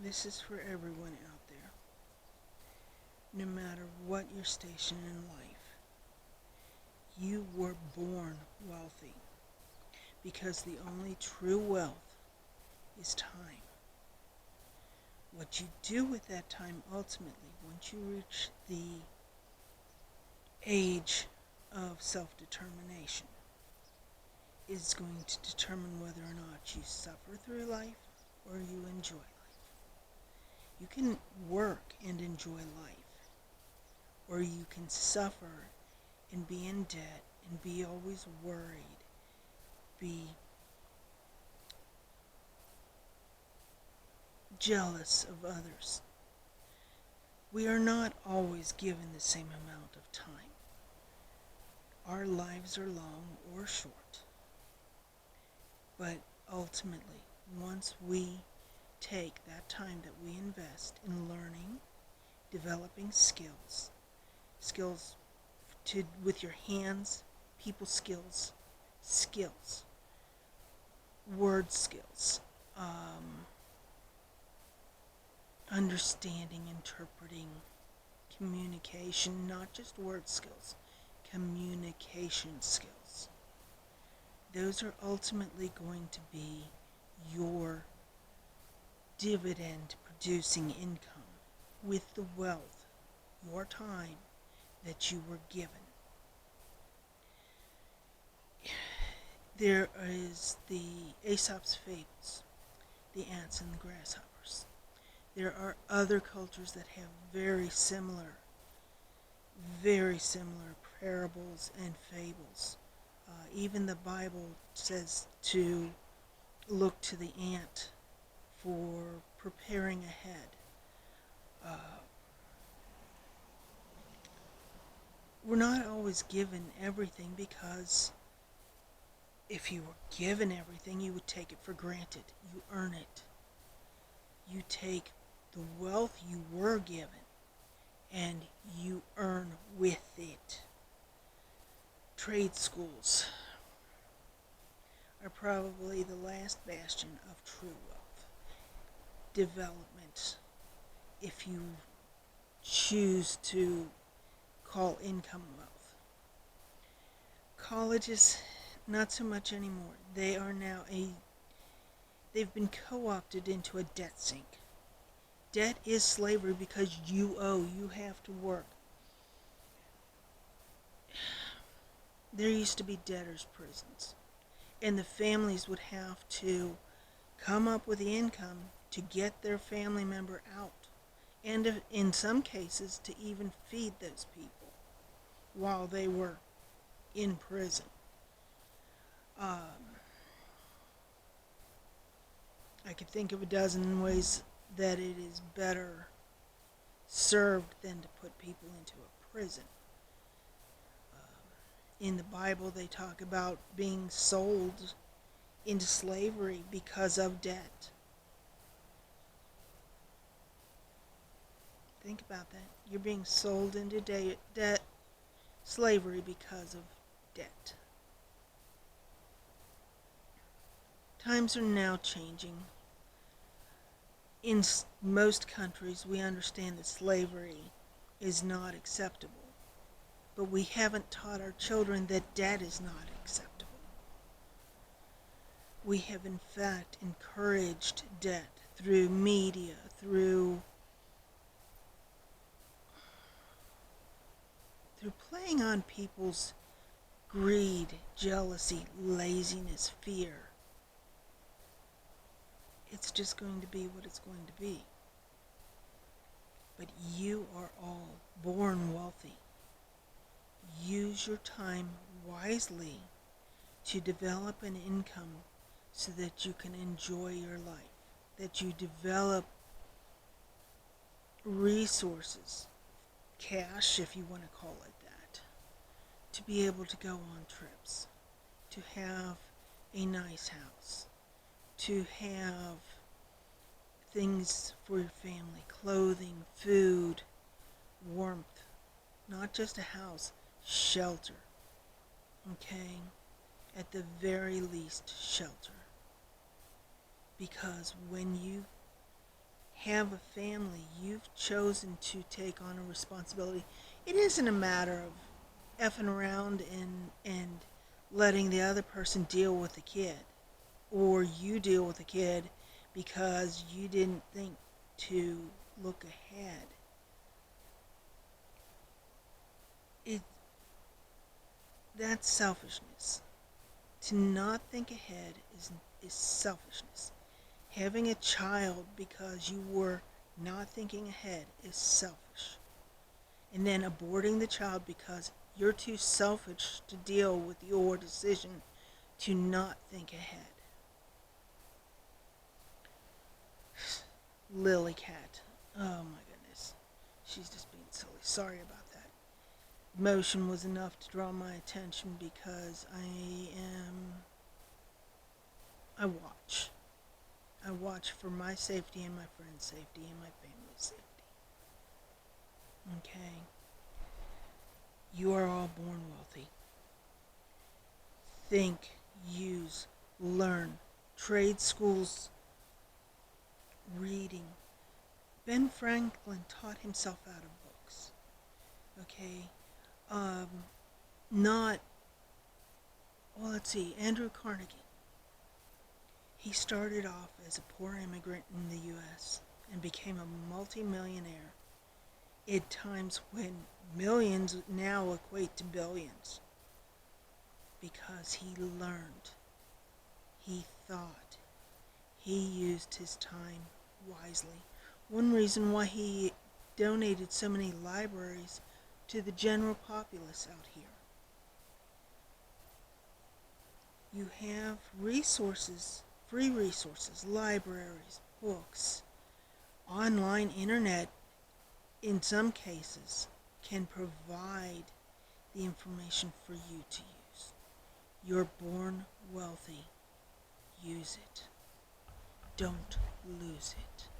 This is for everyone out there. No matter what your station in life, you were born wealthy because the only true wealth is time. What you do with that time ultimately, once you reach the age of self determination, is going to determine whether or not you suffer through life or you enjoy life. You can work and enjoy life, or you can suffer and be in debt and be always worried, be jealous of others. We are not always given the same amount of time. Our lives are long or short. But ultimately, once we take that time that we invest in learning, developing skills to with your hands, people skills, word skills, understanding, interpreting, communication, not just word skills, communication skills. Those are ultimately going to be your dividend producing income with the wealth, your time that you were given. There is the Aesop's fables, the ants and the grasshoppers. There are other cultures that have very similar parables and fables. Even the Bible says to look to the ant for preparing ahead. Uh, we're not always given everything because if you were given everything, you would take it for granted. You earn it. You take the wealth you were given and you earn with it. Trade schools are probably the last bastion of true wealth development, if you choose to call income wealth. Colleges, not so much anymore. They've been co-opted into a debt sink. Debt is slavery because you owe, you have to work. There used to be debtors' prisons, and the families would have to come up with the income to get their family member out, and in some cases to even feed those people while they were in prison. I could think of a dozen ways that it is better served than to put people into a prison. In the Bible, they talk about being sold into slavery because of debt. Think about that. You're being sold into debt, slavery because of debt. Times are now changing. In most countries, we understand that slavery is not acceptable. But we haven't taught our children that debt is not acceptable. We have, in fact, encouraged debt through media, through playing on people's greed, jealousy, laziness, fear. It's just going to be what it's going to be. But you are all born wealthy. Use your time wisely to develop an income so that you can enjoy your life, that you develop resources, cash if you want to call it that, to be able to go on trips, to have a nice house, to have things for your family, clothing, food, warmth, not just a house, shelter. Okay? At the very least, shelter. Because when you have a family. You've chosen to take on a responsibility. It isn't a matter of effing around and letting the other person deal with the kid, or you deal with the kid because you didn't think to look ahead. It That's selfishness. To not think ahead is selfishness. Having a child because you were not thinking ahead is selfish. And then aborting the child because you're too selfish to deal with your decision to not think ahead. Lily Cat. Oh my goodness. She's just being silly. Sorry about that. Motion was enough to draw my attention because I watch. I watch for my safety and my friend's safety and my family's safety. Okay? You are all born wealthy. Think, use, learn. Trade schools, reading. Ben Franklin taught himself out of books. Okay? Um, not, well, let's see, Andrew Carnegie. He started off as a poor immigrant in the U.S. and became a multimillionaire at times when millions now equate to billions because he learned, he thought, he used his time wisely. One reason why he donated so many libraries to the general populace out here. You have resources, free resources, libraries, books, online internet in some cases can provide the information for you to use. You're born wealthy. Use it. Don't lose it.